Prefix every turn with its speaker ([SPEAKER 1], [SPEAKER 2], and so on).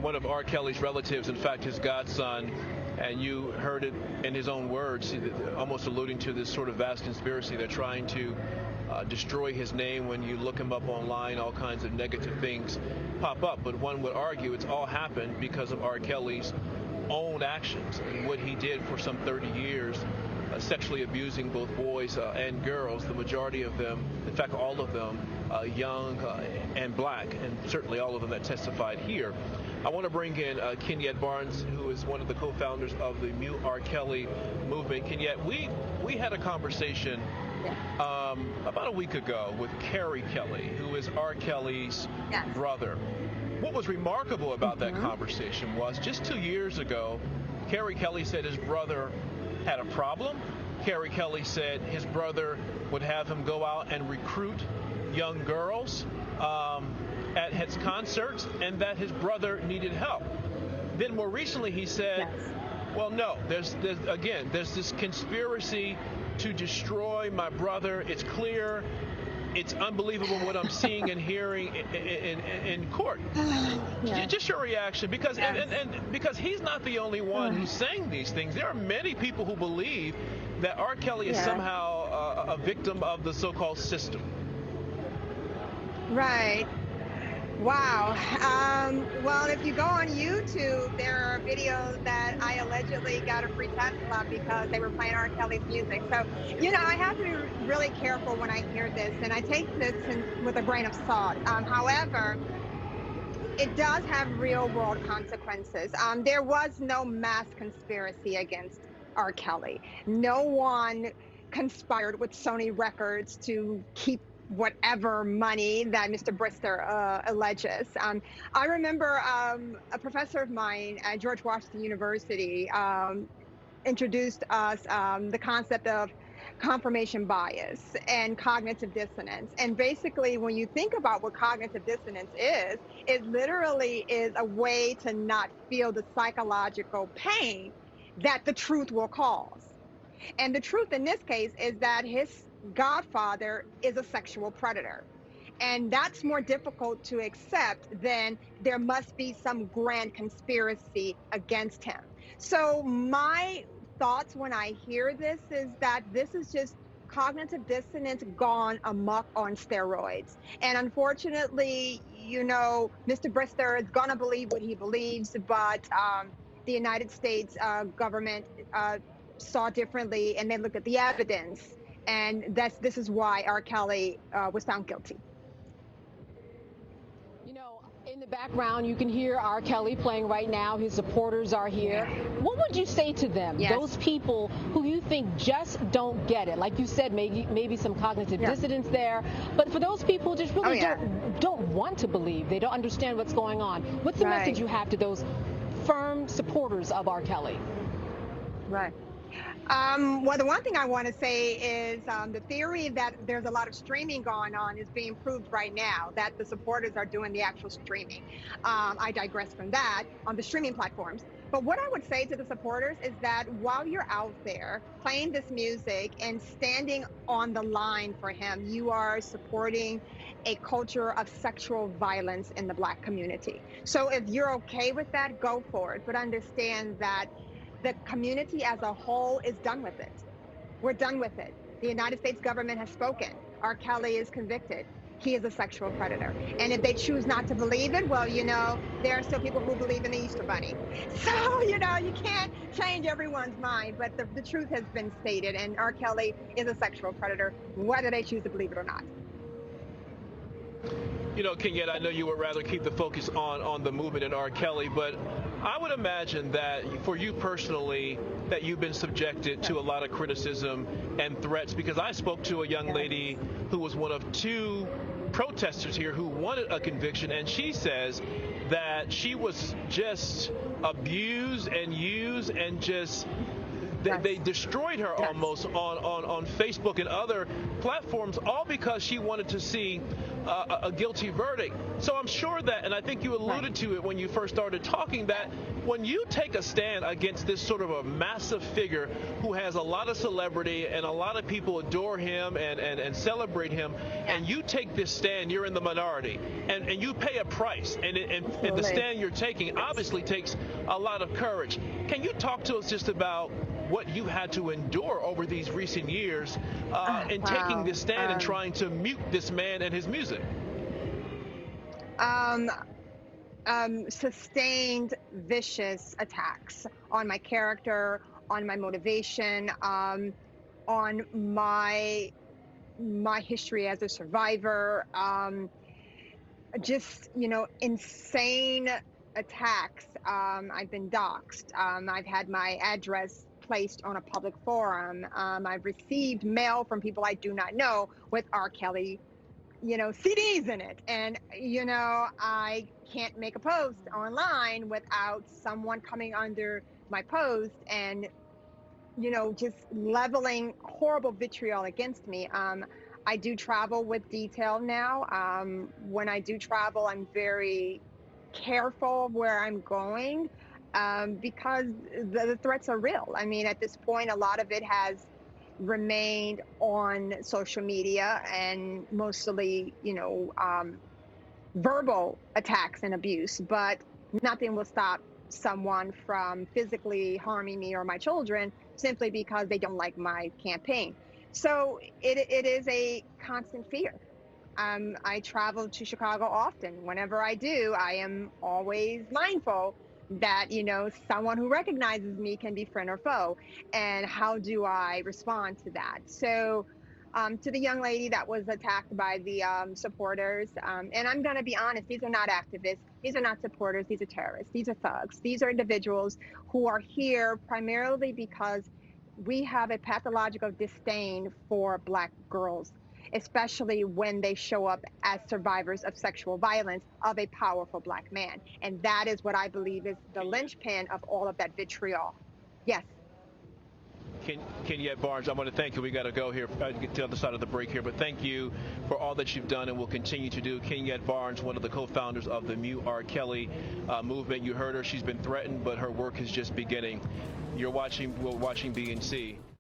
[SPEAKER 1] one of R. Kelly's relatives, in fact, his godson, and you heard it in his own words, almost alluding to this sort of vast conspiracy. They're trying to destroy his name. When you look him up online, all kinds of negative things pop up. But one would argue it's all happened because of R. Kelly's own actions and what he did for some 30 years, sexually abusing both boys and girls, the majority of them, in fact all of them, young and black, and certainly all of them that testified here. I want to bring in Kenyette Barnes, who is one of the co-founders of the Mute R. Kelly movement. Kenyette, we had a conversation about a week ago with Kerry Kelly, who is R. Kelly's brother. What was remarkable about that conversation was just 2 years ago, Kerry Kelly said his brother had a problem. Kerry Kelly said his brother would have him go out and recruit young girls at his concerts, and that his brother needed help. Then more recently he said, well, no, there's this conspiracy to destroy my brother. It's clear. It's unbelievable what I'm seeing and hearing in court. Just your reaction, because and because he's not the only one who's saying these things. There are many people who believe that R. Kelly is somehow a victim of the so-called system.
[SPEAKER 2] Right. Wow. Well, if you go on YouTube, there are videos that I allegedly got a free Tesla because they were playing R. Kelly's music. So, I have to be really careful when I hear this, and I take this with a grain of salt. However, it does have real-world consequences. There was no mass conspiracy against R. Kelly. No one conspired with Sony Records to keep whatever money that Mr. Brister alleges. I remember a professor of mine at George Washington University introduced us the concept of confirmation bias and cognitive dissonance. And basically, when you think about what cognitive dissonance is, it literally is a way to not feel the psychological pain that the truth will cause. And the truth in this case is that his godfather is a sexual predator. And that's more difficult to accept than there must be some grand conspiracy against him. So my thoughts when I hear this is that this is just cognitive dissonance gone amok on steroids. And unfortunately, Mr. Brister is going to believe what he believes, but the United States government saw differently, and they looked at the evidence. And this is why R. Kelly was found guilty.
[SPEAKER 3] In the background, you can hear R. Kelly playing right now. His supporters are here. What would you say to them, those people who you think just don't get it? Like you said, maybe some cognitive dissonance there. But for those people who just really don't want to believe, they don't understand what's going on, what's the message you have to those firm supporters of R. Kelly?
[SPEAKER 2] Right. Well, the one thing I want to say is the theory that there's a lot of streaming going on is being proved right now, that the supporters are doing the actual streaming. I digress from that on the streaming platforms. But what I would say to the supporters is that while you're out there playing this music and standing on the line for him, you are supporting a culture of sexual violence in the Black community. So if you're okay with that, go for it. But understand that the community as a whole is done with it. We're done with it. The United States government has spoken. R. Kelly is convicted. He is a sexual predator. And if they choose not to believe it, well, there are still people who believe in the Easter Bunny. So, you can't change everyone's mind, but the truth has been stated, and R. Kelly is a sexual predator, whether they choose to believe it or not.
[SPEAKER 1] Kenyette, I know you would rather keep the focus on the movement and R. Kelly, but I would imagine that for you personally, that you've been subjected to a lot of criticism and threats, because I spoke to a young lady who was one of two protesters here who wanted a conviction, and she says that she was just abused and used and just They destroyed her almost on Facebook and other platforms, all because she wanted to see a guilty verdict. So I'm sure that, and I think you alluded to it when you first started talking, that when you take a stand against this sort of a massive figure who has a lot of celebrity and a lot of people adore him and celebrate him, and you take this stand, you're in the minority, and you pay a price, and the stand you're taking obviously takes a lot of courage. Can you talk to us just about what you had to endure over these recent years in taking this stand and trying to mute this man and his music?
[SPEAKER 2] Sustained vicious attacks on my character, on my motivation, on my history as a survivor, just, insane attacks. I've been doxxed. I've had my address placed on a public forum. I've received mail from people I do not know with R. Kelly, CDs in it. And, I can't make a post online without someone coming under my post and, just leveling horrible vitriol against me. I do travel with detail now. When I do travel, I'm very careful where I'm going because the threats are real. I mean, at this point, a lot of it has remained on social media and mostly, verbal attacks and abuse, but nothing will stop someone from physically harming me or my children simply because they don't like my campaign. So it is a constant fear. I travel to Chicago often. Whenever I do, I am always mindful that, someone who recognizes me can be friend or foe. And how do I respond to that? So to the young lady that was attacked by the supporters, and I'm going to be honest, these are not activists. These are not supporters. These are terrorists. These are thugs. These are individuals who are here primarily because we have a pathological disdain for Black girls, especially when they show up as survivors of sexual violence of a powerful Black man. And that is what I believe is the linchpin of all of that vitriol. Yes.
[SPEAKER 1] Kenyette Barnes, I want to thank you. We got to go here, get to the other side of the break here, but thank you for all that you've done and will continue to do. Kenyette Barnes, one of the co-founders of the Mute R. Kelly movement. You heard her. She's been threatened, but her work is just beginning. We're watching BNC.